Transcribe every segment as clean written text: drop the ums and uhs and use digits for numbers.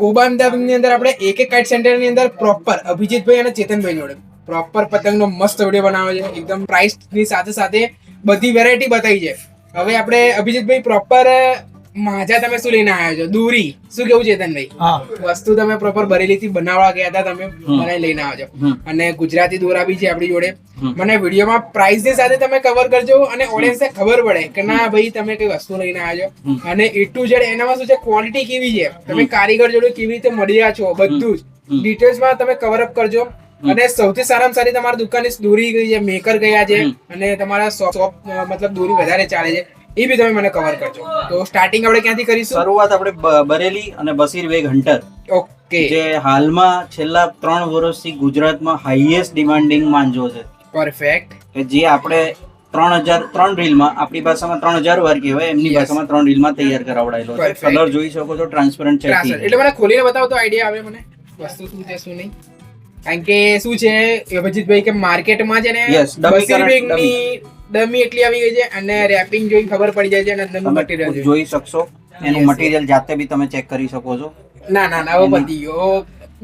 કોબા અમદાવાદની અંદર આપણે એક કાઇટ સેન્ટર ની અંદર પ્રોપર અભિજીતભાઈ અને ચેતનભાઈ જોડે પ્રોપર પતંગનો મસ્ત વિડીયો બનાવે છે. એકદમ પ્રાઇસ ની સાથે સાથે બધી વેરાયટી બતાવી છે. હવે આપણે અભિજીતભાઈ પ્રોપર માજા તમે શું લઈને આવ્યા છો? દોરી. શું કેવું ચેતનભાઈ? વસ્તુ તમે પ્રોપર બરેલી થી બનાવવા ગયા હતા, તમે બનાવી લઈને આવ્યા છો. અને ગુજરાતી દોરા બી છે આપણી જોડે. મને વિડીયોમાં પ્રાઇસ ની સાથે તમે કવર કરજો અને ઓડિયન્સ ને ખબર પડે કે ના ભાઈ તમે કઈ વસ્તુ લઈને આવ્યા છો. અને A to Z એનામાં શું છે, ક્વોલિટી કેવી છે, તમે કારીગર જોડે કેવી રીતે મળ્યા છો, બધું જ ડિટેલ્સમાં તમે કવર અપ કરજો. અને સૌથી સારામાં સારી તમારી દુકાનની દોરી ગઈ છે, મેકર ગયા છે, અને તમારા શોપ મતલબ દોરી વધારે ચાલે છે, એ બી તમે મને કવર કરજો. તો સ્ટાર્ટિંગ આપણે ક્યાંથી કરીશું? શરૂઆત આપણે બરેલી અને બસીર બેગ હન્ટર, ઓકે, જે હાલમાં છેલ્લા 3 વર્ષથી ગુજરાતમાં હાઈએસ્ટ ડિમાન્ડિંગ માંજો છે. પરફેક્ટ. કે જે આપણે 3 રીલમાં, આપણી ભાષામાં 3000 વાર કહેવાય, એમની ભાષામાં 3 રીલમાં તૈયાર કરાવડાયેલો છે. કલર જોઈ શકો છો, ટ્રાન્સપરન્ટ છે. એટલે મને ખોલીને બતાવો તો આઈડિયા આવે મને વસ્તુ શું છે શું નહીં. કારણ કે શું છે અભિજીતભાઈ કે માર્કેટમાં છે ને બસીર બેગની ડમી એટલી આવી ગઈ છે અને રેપિંગ જોઈને ખબર પડી જાય છે અને અંદરનું મટીરીયલ જોઈ શકશો. એનું મટીરીયલ જાતે બી તમે ચેક કરી શકો છો. ના ના ના, હવે પતી ગયો.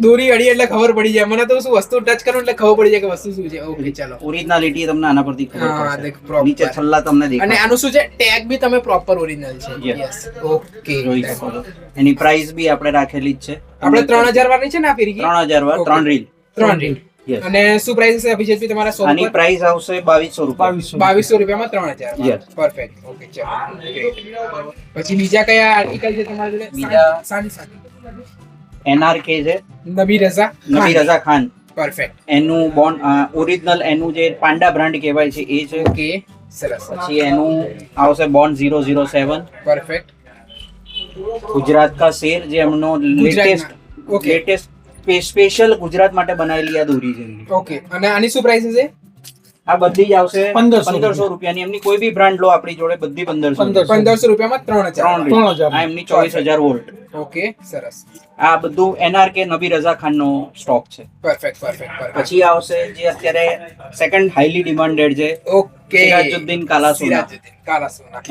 દોરી અડી એટલે ખબર પડી જાય મને. તો શું વસ્તુ ટચ કરું એટલે ખબર પડી જાય કે વસ્તુ શું છે. ઓકે, ચાલો. ઓરિજિનાલિટી તમને આના પરથી ખબર પડશે. નીચે છલ્લા તમને દેખાય. અને આનું શું છે, ટેગ બી તમે પ્રોપર ઓરિજિનલ છે. યસ, ઓકે, જોઈ શકો છો. એની પ્રાઇસ બી આપણે રાખેલી જ છે. આપણે 3000 વારની છે ને આ ફિરકી? 3000 વાર 3 રીલ. અને શું પ્રાઇસ છે અભિજીતભાઈ તમારા શોપ પર? આની પ્રાઇસ આવશે 2200 રૂપિયા. 2200 રૂપિયામાં 3000. પરફેક્ટ. ઓકે, ચાલો. પછી બીજા કયા આર્ટિકલ છે તમારા જોડે? NRK છે, નબી રઝા ખાન. પરફેક્ટ. એનું બોન્ડ ઓરિજિનલ, એનું જે પાંડા બ્રાન્ડ કહેવાય છે એ છે. ઓકે, સરસ. પછી એનું આવશે બોન્ડ 007. પરફેક્ટ. ગુજરાત કા શેર, જે એમનો લેટેસ્ટ સ્પેશિયલ ગુજરાત માટે બનાવેલી આ દોરી છે. ઓકે, અને આની શું પ્રાઇસ છે? આ બધી જ આવશે 1500 રૂપિયાની. એમની કોઈ બી બ્રાન્ડ લો આપણી જોડે, બધી 1500 રૂપિયામાં 3000. આ એમની 24000 વોલ્ટ. ઓકે, સરસ. આ બધું NRK નબી રઝા ખાન નો સ્ટોક છે. પરફેક્ટ. પછી આવશે જે અત્યારે સેકન્ડ હાઈલી ડિમાન્ડેડ છે, ઓકે, સિરાજુદ્દીન કાલા સોના.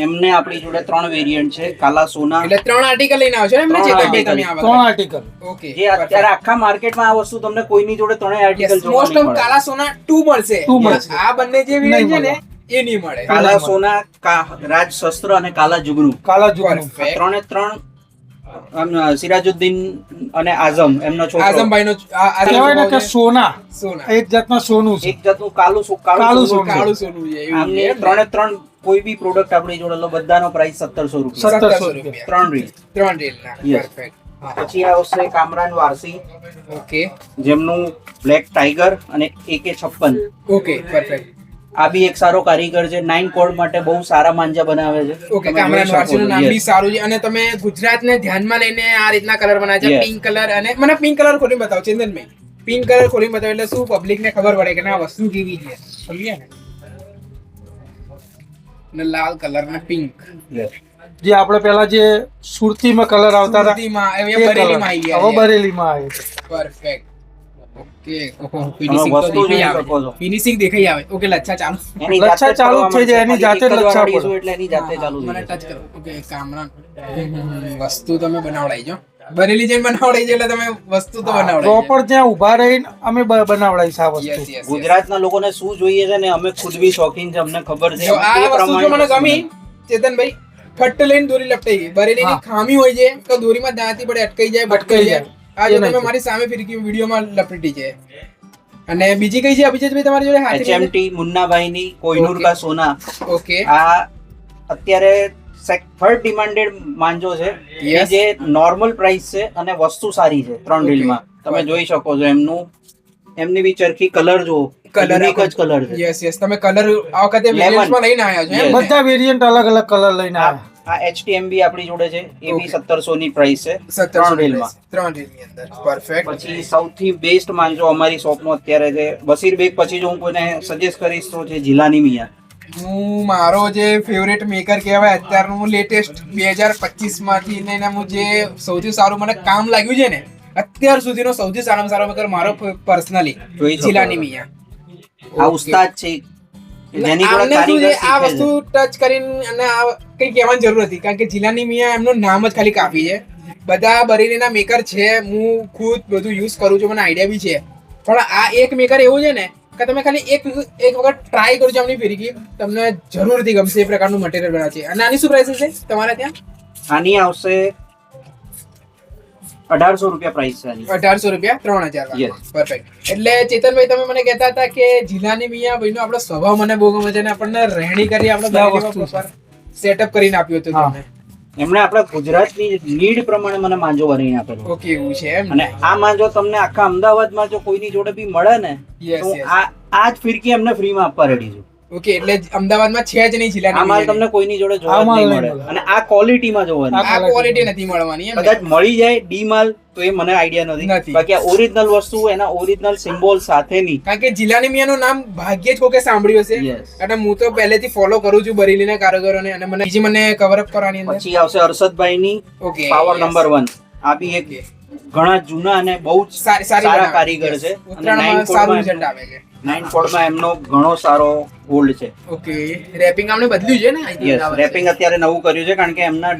એમને આપણી જોડે 3 વેરિયન્ટ છે. કાલા સોના એટલે 3 આર્ટિકલ લઈને આવશો એમ ને? ચેતનભાઈ તમે આ 3 આર્ટિકલ. ઓકે, જે અત્યારે આખા માર્કેટમાં આ વસ્તુ તમને કોઈની જોડે 3 આર્ટિકલ જોવા મોસ્ટ ઓફ કાલા સોના 2 મળશે. આ બંને જે વેરિયન્ટ છે ને એ નહીં મળે. કાલા સોના, રાજ શસ્ત્ર અને કાલા જુગનુ. 3 સિરાજુદ્દીન અને આઝમ, એમનો છોકરો આઝમભાઈ નો કહેવાય ને કે સોના એક જાતનું સોનું છે, એક જાતનું કાળું સોનું છે. આમની 3 કોઈ બી પ્રોડક્ટ આપણી જોડે લો, બધાનો પ્રાઇસ 1700 રૂપિયા. 3 રીલ. પરફેક્ટ. પછી આવશે કામરાન વારસી, ઓકે, જેમનું બ્લેક ટાઈગર અને AK56. Okay, perfect. આ બી એક સારો કારીગર છે. 9 કોડ માટે બહુ સારા માંજા બનાવે છે. ઓકે, કામરાન વારસીનું નામ બી સારું છે. અને તમે ગુજરાતને ધ્યાનમાં લઈને આ રીતના કલર બનાવ્યા છે, પિંક કલર. અને મને પિંક કલર ખોલીને બતાવો ચેતનભાઈ. પિંક કલર ખોલીને બતાવો એટલે શું પબ્લિક ને ખબર પડે કે ના વસ્તુ કેવી છે. સમજ્યા ને? ને લાલ કલર ને પિંક, જે આપણે પેલા જે સુરતીમાં કલર આવતા હતા, સુરતીમાં બરેલીમાં આવી ગયા. હવે બરેલીમાં આવે છે. પરફેક્ટ. ઓકે, ફિનિશિંગ દેખાઈ આવે. ઓકે, લચ્છા ચાલુ. લચ્છા ચાલુ થઈ જાય, એની જાતે લચ્છા પડે એટલે એની જાતે ચાલુ. મને ટચ કરો. ઓકે, કામરાન વસ્તુ તમે બનાવડાઈ જો. બરેલી જઈને બનાવડાઈ છે એટલે તમે વસ્તુ તો બનાવડાઈ. પ્રોપર ત્યાં ઊભા રહીને અમે બનાવડાઈ છે આ વસ્તુ. ગુજરાતના લોકોને શું જોઈએ છે ને, અમે ખુદ બી શોખીન છે, અમને ખબર છે. આ વસ્તુ જો મને ગમી ચેતનભાઈ. ફટ લઈને દોરી લપટાઈ ગઈ. બરેલીની ખામી હોય છે તો દોરીમાં દાંતી પડે, અટકાઈ જાય, ભટકાઈ જાય. આ જો તમે મારી સામે ફિરકી વિડીયોમાં લપટી છે. અને બીજી કઈ છે અભિજીતભાઈ તમારી જોડે? HMT મુન્નાભાઈ ની કોહિનૂર કા સોના. ઓકે, આ અત્યારે થર્ડ ડિમાન્ડેડ માંજો છે, જે નોર્મલ પ્રાઇસ છે અને વસ્તુ સારી છે. 3 રીલમાં તમે જોઈ શકો છો. એમની બી ચરખી કલર જુઓ, યુનિક જ કલર છે. યસ, તમે કલર આ વખતે વેરિયન્ટમાં લઈને આવ્યા છો. બધા વેરિયન્ટ અલગ અલગ કલર લઈને આવ્યા. આ HTMB આપણી જોડે છે, એ બી 1700 ની પ્રાઇસ છે. 3 રીલમાં. 3 રીલની અંદર. પરફેક્ટ. પછી સૌથી બેસ્ટ માંજો અમારી શોપમાં અત્યારે છે બસીર બેગ. પછી જો હું કોઈને સજેસ્ટ કરીશ તો છે જીલાની મિયા. હું મારો જે ફેવરેટ મેકર કહેવાય અત્યારનું લેટેસ્ટ 2025 માંથી લઈને હું જે સૌથી સારું મને કામ લાગ્યું છે ને અત્યાર સુધીનો સૌથી સારામાં સારો મેકર મારો પર્સનલી જીલાની મિયા. આ ઉસ્તાદ છે, જેની જોડે કારીગર આ વસ્તુ ટચ કરીને અને આ કઈ કહેવાની જરૂર નથી, કારણ કે જીલાની મિયા એમનું નામ જ ખાલી કાફી છે. બધા બરેલીના મેકર છે, હું ખુદ બધું યુઝ કરું છું, મને આઈડિયા બી છે, પણ આ એક મેકર એવું છે ને કે તમે ખાલી એક વખત ટ્રાય કરજો આમની ફિરકી, તમને જરૂરથી ગમશે. એ પ્રકારનું મટીરિયલ બનાવે છે. અને આની શું પ્રાઇસ છે તમારા ત્યાં? આની આવશે 1800 રૂપિયા પ્રાઇસ છે આની. 1800 રૂપિયા 3000. Yes. પરફેક્ટ. એટલે ચેતનભાઈ તમે મને કહેતા હતા કે જિલ્લાની મિયા ભાઈનો આપણો સ્વભાવ મને બહુ ગમે છે અને આપણને રહેણી કરી આપણે પ્રોપર સેટઅપ કરીને આપ્યું હતું તમને. એમણે આપણા ગુજરાતની નીડ પ્રમાણે મને માંજો બનાવીને આપેલો. ઓકે, એવું છે એમ. અને આ માંજો તમને આખા અમદાવાદમાં જો કોઈની જોડે બી મળે ને યસ તો યસ. આ જ ફિરકી એમને ફ્રીમાં આપવા રેડી છું. ઓકે, એટલે અમદાવાદમાં છે જ નહીં જિલ્લાની આ માલ મિયાની. તમને કોઈની જોડે જોવા જ નહીં મળે અને આ ક્વોલિટીમાં જોવાની. આ ક્વોલિટી નથી મળવાની એમ ને? કદાચ મળી જાય ડી માલ તો એ મને આઈડિયા નથી. નથી. બાકી આ ઓરિજિનલ વસ્તુ એના ઓરિજિનલ સિમ્બોલ સાથેની. કારણ કે જિલ્લાની મિયાનું નામ ભાગ્યે જ કોકે સાંભળ્યું હશે. Yes. અને હું તો પહેલેથી ફોલો કરું છું બરેલીના કારીગરોને અને મને બીજી મને કવર અપ કરવાની અંદર. પછી આવશે હર્ષદભાઈની ઓકે, પાવર yes. નંબર 1. આ બી એક ઘણા જૂના અને બહુ જ સારા બનાવે. કારીગર છે. Yes. અને ઉત્તરાયણમાં સારું રિઝલ્ટ આવે છે. 9 કોડમાં એમનો ઘણો સારો હોલ્ડ છે. ઓકે, રેપિંગ આમને બદલ્યું છે ને? I think યસ, બરાબર છે. રેપિંગ અત્યારે નવું કર્યું છે કારણ કે એમના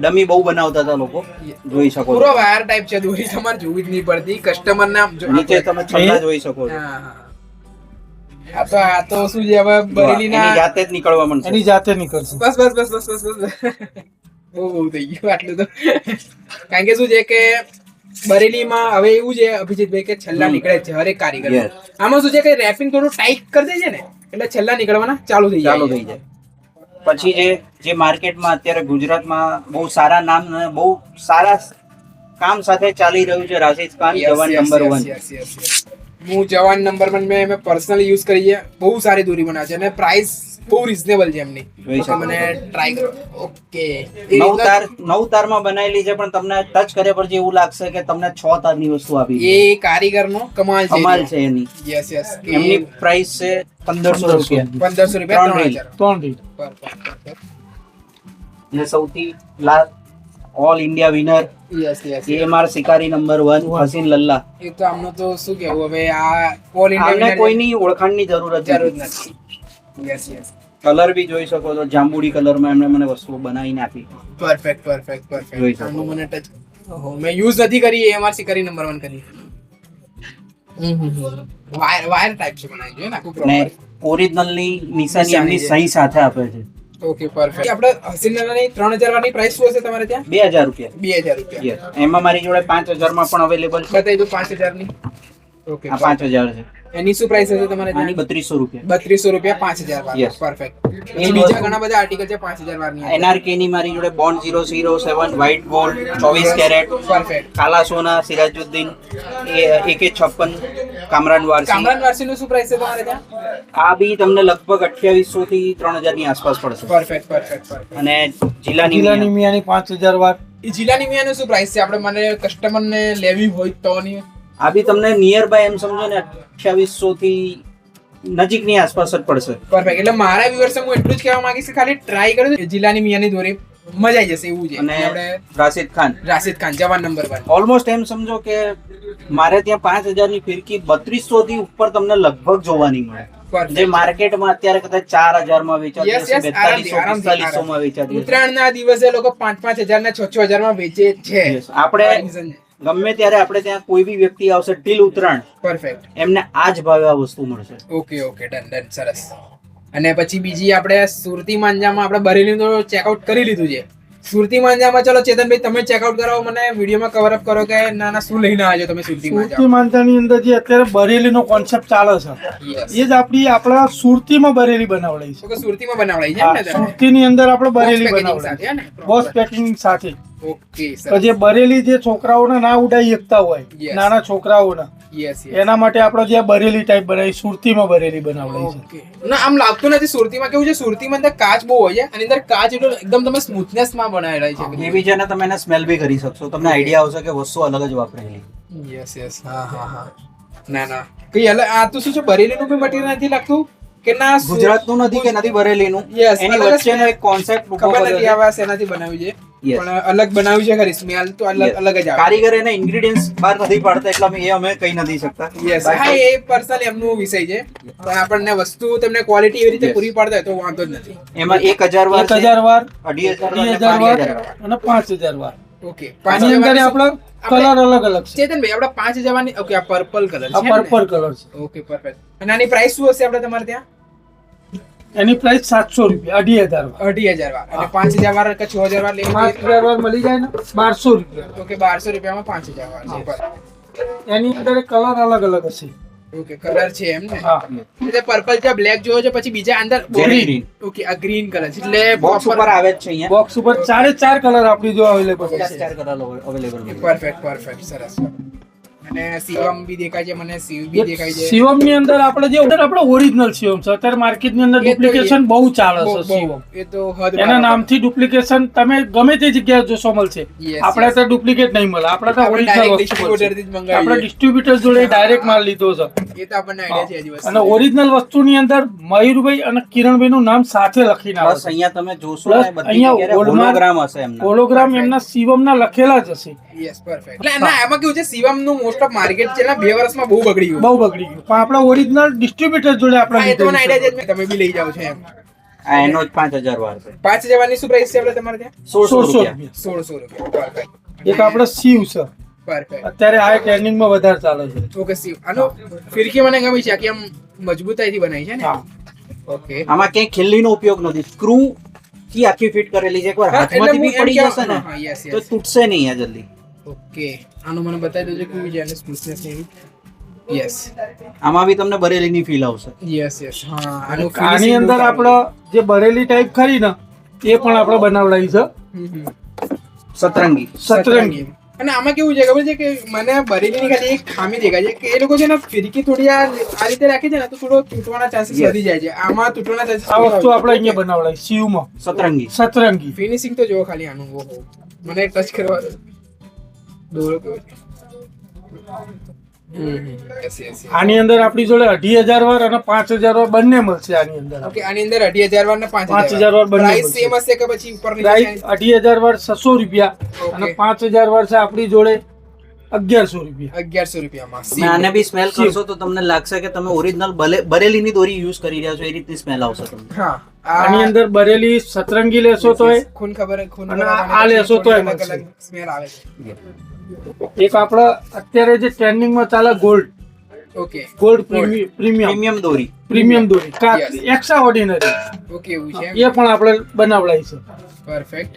ડમી બહુ બનાવતા હતા લોકો. જોઈ શકો પૂરો છો. વાયર ટાઈપ છે, દોરી તમારે જોવી જ નહીં પડતી. કસ્ટમર નામ નીચે તમે છલ્લા જોઈ શકો છો. આ તો શું છે હવે એની બરેલીના જાતે જ નીકળવા માંડશે. એની જાતે નીકળશે. બસ બસ બસ બસ બસ બસ બહુ થઈ ગયું આટલું તો. કારણ કે શું છે કે બરેલીમાં હવે એવું છે અભિજીતભાઈ કે છલ્લા નીકળે છે હરેક કારીગર. Yes. આમાં શું છે કે રેપિંગ થોડું ટાઈટ કરી દે છે ને એટલે છલ્લા નીકળવાના ચાલુ થઈ જાય. ચાલુ થઈ જાય. પછી જે માર્કેટમાં અત્યારે ગુજરાતમાં બહુ સારા નામ અને બહુ સારા કામ સાથે ચાલી રહ્યું છે રાશિદ ખાન Yes, જવાન yes, number yes, 1. yes, yes, yes. હું જવાન નંબર 1 મેં પર્સનલી યુઝ કરી છે. બહુ સારી દોરી બનાવે છે અને પ્રાઇસ બહુ રિઝનેબલ છે એમની. જોઈ તો શકો મને છો. ટ્રાય કરો. ઓકે, નવ તારમાં બનાવેલી છે પણ તમને ટચ કર્યા પછી એવું લાગશે કે તમને 6 તારની વસ્તુ આપી છે. એ કારીગરનો કમાલ છે. કમાલ છે એની. Yes yes. એમની પ્રાઇસ છે 1500 રૂપિયા. 1500 રૂપિયા 3,000. 3000. 3 Perfect. અને સૌથી last all India winner yes yes. MR શિકારી નંબર 1 હસીન લલ્લા. એ તો આમનું તો શું કહેવું હવે આ ઓલ આમને ઇન્ડિયા કોઈની ઓળખાણની જરૂર જરૂર નથી. નથી. Yes yes. કલર બી જોઈ શકો છો, જાંબુડી કલરમાં એમણે મને વસ્તુઓ બનાવીને આપી. પરફેક્ટ પરફેક્ટ જોઈ પરફેક્ટ. શકો. આનું મને ટચ મેં યુઝ નથી કરી. એમઆર શિકારી નંબર 1 કરી. વાયર વાયર ટાઈપ છે બનાવી જોઈએ ને આખું અને proper. ઓરિજિનલની નિશાની એમની નિશાની સહી સાથે આપે છે. Okay, perfect. આપણે હસીનાની 3000 વાળી પ્રાઇસ શું હશે તમારે ત્યાં? 2000 રૂપિયા. 2000 રૂપિયા. યસ, એમાં મારી જોડે 5000 માં પણ અવેલેબલ છે. બતાવી દો 5000 ની. ઓકે, આ 5000 છે. એની શું પ્રાઇસ હશે તમારે આની ત્યાં? 3200 રૂપિયા. 3200 રૂપિયા 5000 વાળી. Yes. પરફેક્ટ. એ બીજા વસ્તુ- ઘણા બધા આર્ટિકલ છે 5000 વાળની. NRK ની મારી જોડે bond 007 white gold 24 carat perfect. કાલા સોના સિરાજુદ્દીન AK56 કામરાન વારસી. કામરાન વારસીનું શું પ્રાઇસ છે તમારે ત્યાં? આ બી તમને લગભગ 2800 થી 3000 ની આસપાસ પડશે. Perfect perfect perfect. અને જિલ્લાની જિલ્લાની મિયાની 5000 વાર. એ જિલ્લાની મિયાનું શું પ્રાઇસ છે? આપણે મને કસ્ટમરને લેવી હોય તો ની આ બી તમને નિયર બાય એમ સમજો ને 2800 થી નજીકની આસપાસ જ પડશે. પરફેક્ટ. એટલે મારા વ્યુઅર્સ હું એટલું જ કહેવા માંગીશ કે ખાલી ટ્રાય કરો તો જિલ્લાની મિયાની દોરી મજા આવી જશે એવું છે. અને આપણે રાશિદ ખાન રાશિદ ખાન જવાન નંબર 1. ઓલમોસ્ટ એમ સમજો કે મારે ત્યાં 5000 ની ફિરકી 3200 થી ઉપર તમને લગભગ જોવા નહીં મળે. જે માર્કેટમાં અત્યારે કદાચ 4000 માં વેચાતી Yes, હશે, yes, આરામથી, 4200 માં વેચાતી હશે. ઉત્તરાયણના દિવસે લોકો 5,000 ને 6,000 માં વેચે છે. Yes, આપણે ગમે ત્યારે આપણે ત્યાં કોઈ બી વ્યક્તિ આવશે ટીલ ઉત્તરાયણ પરફેક્ટ. એમને આ જ ભાવે આ વસ્તુ મળશે. ઓકે ઓકે, ડન ડન, સરસ. અને પછી બીજી આપણે સુરતી માંજામાં આપણે બરેલીનું ચેકઆઉટ કરી લીધું છે. સુરતી માંજામાં ચલો ચેતનભાઈ તમે ચેકઆઉટ કરાવો, મને વિડીયોમાં કવર અપ કરો કે ના ના શું લઈને આવ્યો તમે સુરતી સુરતી માંજા? માંજાની અંદર જે અત્યારે બરેલીનો કોન્સેપ્ટ ચાલે છે Yes. એ જ આપણા સુરતીમાં બરેલી બનાવડાવી છે. તો કે સુરતીમાં બનાવડાઈ છે હા, ને તમે? સુરતીની અંદર આપણે Box બરેલી packing સાથે, બનાવડાવી હે ને? બોસ પેકિંગ સાથે. ઓકે, તો સરસ. જે બરેલી જે છોકરાઓને ના ઉડાઈ શકતા હોય Yes. નાના છોકરાઓને યસ યસ. એના માટે આપણે જે બરેલી ટાઈપ બનાવી સુરતીમાં બરેલી બનાવડાવી છે. ઓકે. ના આમ લાગતું નથી. સુરતીમાં કેવું છે, સુરતીમાં અંદર કાચ બહુ હોય છે અને અંદર કાચ એટલો એકદમ તમે સ્મૂથનેસ માં બનાવેલા છે. એવી છે ને તમે એને સ્મેલ બી કરી શકશો. તમને આઈડિયા આવશે કે વસ્તુ અલગ જ વાપરેલી. Yes yes. હા હા હા. ના ના કઈ અલગ. આ તો શું છે, બરેલીનું કોઈ મટીરિયલ નથી લાગતું કે ના ગુજરાતનું નથી કે નથી બરેલીનું. Yes, એની અલગ જ વચ્ચેનો એક કોન્સેપ્ટ ખબર નથી આવા શેનાથી બનાવ્યું છે. Yes. પણ અલગ બનાવ્યું છે ખરી. સ્મેલ તો અલગ અલગ જ આવે. કારીગર એને ઇન્ગ્રેડિયન્ટ્સ બહાર નથી પાડતા એટલે અમે કહી નથી શકતા. યસ. હા, એ પર્સનલ એમનું વિષય છે. પણ આપણને વસ્તુ તમને ક્વોલિટી એવી રીતે Yes. પૂરી પાડતા હોય તો વાંધો જ નથી. એમાં 1000 વાર 1000 વાર 2500 2000 વાર અને 5000 વાર ઓકે આની અંદર આપણો કલર અલગ અલગ છે. ચેતનભાઈ આપડા 5000 ની ઓકે આ પર્પલ કલર આ છે પર્પલ કલર છે. Okay perfect. અને આની પ્રાઇસ શું હશે આપણે તમારે ત્યાં? એની પ્રાઇસ 700 રૂપિયા 2500 2,500 વાર અને 5,000 વાર કે 6,000 વાર લેવું હોય 5000 વાર મળી જાય ને 1200 રૂપિયા. તો કે 1200 રૂપિયામાં 5,000 વાર છે. બરાબર. એની અંદર કલર અલગ અલગ હશે. ઓકે કલર છે એમ ને? હા એટલે પર્પલ છે, બ્લેક જોવો છો, પછી બીજા અંદર Green. ઓકે આ ગ્રીન કલર છે એટલે બોક્સ ઉપર આવે જ છે અહીંયા બોક્સ ઉપર 4 કલર આપણી જો અવેલેબલ છે. 4 કલર અવેલેબલ છે. પરફેક્ટ સરસ. અને શિવમ બી દેખાય છે મને, શિવ બી દેખાય છે. શિવમ ની અંદર આપણે જે આપણે ઓરિજિનલ શિવમ છે. અત્યારે માર્કેટ ની અંદર એ તો ડુપ્લિકેશન બહુ ચાલે છે બહુ, શિવમ. એ તો હદ એના બરાબર. નામથી ડુપ્લિકેશન તમે ગમે તે જગ્યાએ જોશો મળશે. Yes, આપણે yes. તો ડુપ્લિકેટ નહીં મળે. આપણે તો આપણે ઓરિજિનલ direct વસ્તુ મળશે. distributor થી જ મંગાવીએ. આપણે ડિસ્ટ્રીબ્યુટર જોડે ડાયરેક્ટ માલ લીધો છે. એ તો આપણને આઈડિયા છે હજી વસ્તુ. અને ઓરિજિનલ વસ્તુની અંદર મયુરભાઈ અને કિરણભાઈ નું નામ સાથે લખીને આવે પ્લસ છે. અહીંયા તમે જોશો Plus ને બધી અહીંયા જગ્યાએ હોલમાર્ક- હોલોગ્રામ હશે એમના હોલોગ્રામ એમના શિવમના લખેલા જ હશે. Yes perfect. એટલે ના એમાં કેવું છે શિવમ નું મોસ્ટ ઓફ માર્કેટ છે ને 2 વર્ષમાં બહુ બગડી ગયું. બહુ બગડી ગયું. પણ આપણે ઓરિજિનલ ડિસ્ટ્રીબ્યુટર જોડે આપણે હા, એ તો મને લીધેલું આઈડિયા છે. છે તમે બી લઈ જાઓ છો એમ. આ એનો જ 5000 વાર છે 5,000 ની શું પ્રાઇસ છે આપણે તમારે ત્યાં? 1600 1600 રૂપિયા રૂપિયા. 1,600 રૂપિયા. પરફેક્ટ. એક આપણે શિવ છે. પરફેક્ટ. અત્યારે આ ટ્રેન્ડિંગમાં વધારે ચાલે છે. ઓકે શિવ. આનો ફિરકી મને ગમી છે કે આમ મજબૂતાઈથી બનાવી છે ને. હા. ઓકે. આમાં ક્યાંય ખીલ્લીનો ઉપયોગ નથી સ્ક્રૂ થી આખી ફિટ કરેલી છે એકવાર હા, હાથમાંથી એટલે બી હું એમ પડી કહેવા- જશે ને હા, yes, yes. તો તૂટશે નહીં આ જલ્દી ઓકે. આનું મને બતાવી દેજો કેવી છે અને સ્મૂથનેસ એવી. યસ. આમાં બી તમને બરેલીની ફીલ આવશે યસ. હા આનું આની finishing અંદર બહુ આપણે જે બરેલી ટાઈપ ખરી ને એ પણ આપણે બનાવડાવી છે. હમ. સતરંગી સતરંગી. અને આમાં કેવું છે ખબર છે કે મને બરેલીની ખાલી એક ખામી દેખાય છે કે એ લોકો છે ને ફિરકી થોડી આ રીતે રાખી છે ને તો થોડો તૂટવાના ચાન્સીસ Yes. વધી જાય છે. આમાં તૂટવાના ચાન્સીસ આ વસ્તુ આપણે અહીંયા બનાવડાવી શિવમાં સતરંગી સતરંગી. ફિનિશિંગ તો જોવો ખાલી આનું. ઓહો. મને ટચ કરવા દો. કેવો છે? Yes, yes, yes. આની અંદર આપણી જોડે 2,500 વાર અને 5,000 વાર બંને મળશે આની અંદર. ઓકે આની અંદર 2,500 વાર ને 5,000 વાર બંને પ્રાઇસ મળશે. સેમ હશે કે પછી ઉપર પ્રાઇસ 2,500 વાર 600 રૂપિયા Okay. અને 5,000 વાર છે આપણી જોડે 1,100 રૂપિયા. 1,100 રૂપિયામાં. તમે આને બી સ્મેલ કરશો તો તમને લાગશે કે તમે ઓરિજિનલ બરેલીની દોરી યુઝ કરી રહ્યા છો એ રીતની સ્મેલ આવશે તમને હા આની અંદર બરેલી સતરંગી લેશો તો ખૂન ખબર ખૂન અને બરાબર આ લેશો તોય અલગ મળશે. અલગ સ્મેલ આવે છે. એક આપણે અત્યારે જે ટ્રેન્ડિંગમાં ચાલે ગોલ્ડ ઓકે પ્રીમિયમ પ્રીમિયમ દોરી પ્રીમિયમ દોરી Yes. એક્સ્ટ્રા ઓર્ડિનરી ઓકે એવું છે એ પણ આપણે બનાવડાવી છે. પરફેક્ટ.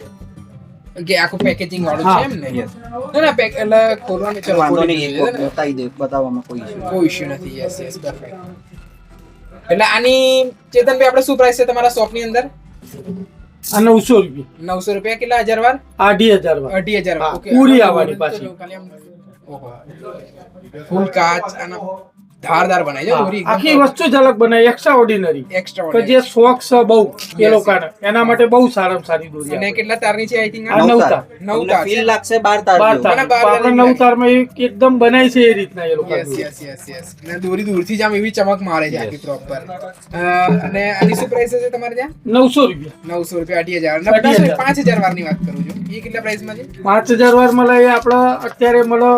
ઓકે આખું પેકેજિંગ વાળું હા. છે એમ ને? Yes. ના ના પેક એટલે ખોલવાનું ચલો વાંધો ખોલી નહીં દઈએ, એક વખત બતાવી દે બતાવવામાં કોઈ issue કોઈ ઇશ્યુ નથી. Yes yes perfect. એટલે આની ચેતનભાઈ આપણે શું પ્રાઇસ છે તમારા શોપ ની અંદર? આ 900 રૂપિયા 900 રૂપિયા. કેટલા 1,000 વાર? આ 2,000 વાર 2,500 વાર. હા, ઓકે પૂરી આનો આવવાની તો પાછી. ખાલી આમ ઓહો ફૂલ કાચ અને ધારદાર બનાવી છે દોરી આખી વસ્તુ જ અલગ બનાવી એક્સ્ટ્રા ઓર્ડિનરી એક્સ્ટ્રા કે જે શોખ છે બહુ એ લોકોને એના માટે બહુ સારામાં સારી દોરી અને આપે. કેટલા તારની છે આઈ થિંક આ 9 તાર. નવ તમને તાર feel છે. લાગશે 12 તાર 12 તાર. મને 12 આપણે તારની 9 તારમાં એકદમ બનાવી છે એ રીતના એ લોકો યસ યસ યસ યસ અને દોરી દૂરથી જ આમ એવી ચમક મારે છે આખી પ્રોપર. અને આની શું પ્રાઇસ છે તમારે ત્યાં? 900 રૂપિયા 900 રૂપિયા 2,500 અને 2,500. 5,000 વારની વાત કરું છું. એ કેટલા પ્રાઇસમાં છે? 5,000 વાર મળે એ આપણે અત્યારે મળે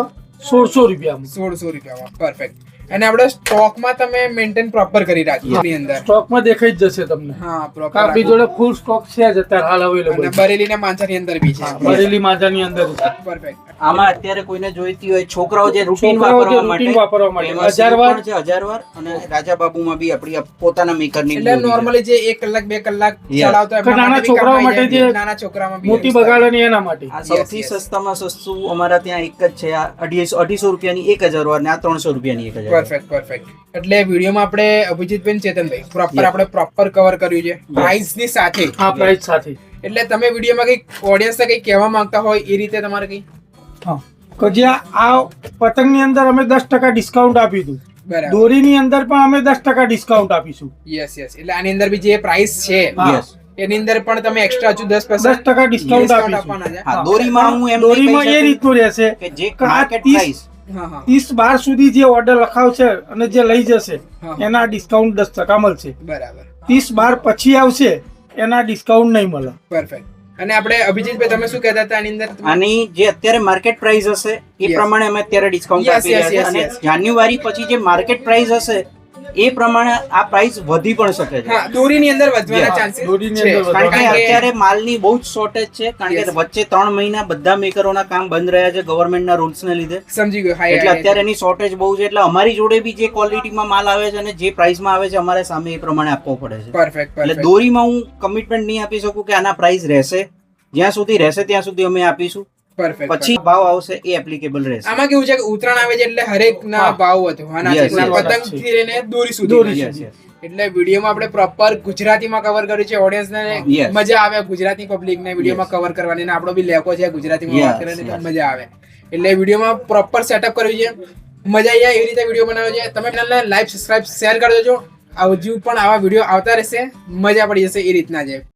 1,600 રૂપિયામાં. 1,600 રૂપિયામાં. પરફેક્ટ. અને આપણે સ્ટોકમાં તમે મેન્ટેન પ્રોપર કરી રાખ્યું એની અંદર. સ્ટોકમાં દેખાઈ જ જશે તમને. હા પ્રોપર. આપણી જોડે ફૂલ સ્ટોક છે જ અત્યારે હાલ અવેલેબલ. અને બરેલીના માંચાની અંદર બી છે. બરેલી માજાની અંદર છે. પરફેક્ટ. આમાં અત્યારે કોઈને જોઈતી હોય છોકરાઓ જે રૂટીન છોકરાઓ જે વાપરવા routine વાપરવા માટે. એમાં 1000 વાર. પણ છે 1000 વાર અને રાજા બાબુમાં બી આપણી આ પોતાના મેકરની એટલે નોર્મલી જે 1 કલાક 2 કલાક Yeah. ચલાવતો કે નાના છોકરાઓ માટે જે નાના છોકરામાં બી મોટી બગાડે ને એના માટે. આ સૌથી Yes, yes. સસ્તામાં સસ્તું અમારા ત્યાં એક જ છે આ 250 રૂપિયાની 1,000 વાર ને આ 300 રૂપિયાની 1,000 વાર. Perfect perfect. એટલે વિડીયોમાં આપણે અભિજીતભાઈ ચેતનભાઈ પ્રોપર આપણે પ્રોપર કવર કર્યું છે પ્રાઇસ ની સાથે. આ પ્રાઇસ સાથે. એટલે તમે વિડીયોમાં કઈ ઓડિયન્સને કઈ કહેવા માંગતા હોય એ રીતે તમારે કઈ હા કે જે આ પતંગની અંદર અમે 10% ડિસ્કાઉન્ટ આપીશું. બરાબર. દોરીની અંદર પણ અમે 10% ડિસ્કાઉન્ટ આપીશું. Yes yes. એટલે આની અંદર બી જે પ્રાઇસ છે હા. Yes. એની અંદર પણ તમે એક્સ્ટ્રા હજુ 10% 10% ડિસ્કાઉન્ટ આપીશું. આપવાના છે. હા દોરીમાં હું એમ દોરીમાં એ રીતનું રહેશે કે જે કે આ માર્કેટ 30 પ્રાઇસ હા હા 30/12 સુધી જે ઓર્ડર લખાવશે અને જે લઈ જશે હા. એના ડિસ્કાઉન્ટ 10% મળશે. બરાબર. 30/12 પછી આવશે એના ડિસ્કાઉન્ટ નહીં મળે. પરફેક્ટ. અને આપણે અભિજીતભાઈ તમે શું કહેતા હતા આની અંદર? આની જે અત્યારે માર્કેટ પ્રાઇસ હશે એ Yes. પ્રમાણે અમે અત્યારે ડિસ્કાઉન્ટ Yes, આપી yes, રહ્યા છે yes, અને yes. જાન્યુઆરી પછી જે માર્કેટ પ્રાઇસ હશે એ પ્રમાણે આ પ્રાઇસ વધી પણ શકે છે. હા, દોરીની અંદર વધવાના Yeah, ચાન્સીસ દોરીની છે. અંદર કારણ કે કારણ કે અત્યારે માલની બહુ જ શોર્ટેજ છે, કારણ Yes. કે વચ્ચે 3 મહિના બધા મેકરોના કામ બંધ રહ્યા છે ગવર્મેન્ટના રૂલ્સ ને લીધે. સમજી ગયો. હા, એટલે અત્યારે એની શોર્ટેજ બહુ છે, એટલે અમારી જોડે બી જે ક્વોલિટીમાં માલ આવે છે અને જે પ્રાઇસમાં આવે છે અમારે સામે એ પ્રમાણે આપવો પડે છે. પરફેક્ટ એટલે દોરીમાં હું કમિટમેન્ટ નહીં આપી શકું કે આના પ્રાઇસ રહેશે, જ્યાં સુધી રહેશે ત્યાં સુધી અમે આપીશું, પરફેક્ટ. પછી ભાવ આવશે એ એપ્લિકેબલ રહેશે. આમાં કેવું છે કે ઉત્તરાયણ આવે છે એટલે હરેક ના હા. ભાવ વધવાના છે. Yes, yes. પતંગ થી લઈને દોરી સુધી. દોરી Yes, yes. એટલે વિડીયોમાં આપણે પ્રોપર ગુજરાતીમાં કવર કર્યું છે. ઓડિયન્સ ને Yes. મજા આવે ગુજરાતી પબ્લિક ને વિડીયોમાં કવર કરવાની, ને આપણો બી લેકો છે ગુજરાતીમાં વાત Yes, કરવાની, તો yes. મજા આવે. એટલે વિડીયોમાં પ્રોપર સેટઅપ કર્યું છે, મજા આવી જાય એવી રીતે વિડીયો બનાવ્યો છે. તમે ચેનલને લાઈક, સબસ્ક્રાઇબ, શેર કરી દેજો. હજુ પણ આવા વિડીયો આવતા રહેશે, મજા પડી જશે એ રીતના છે.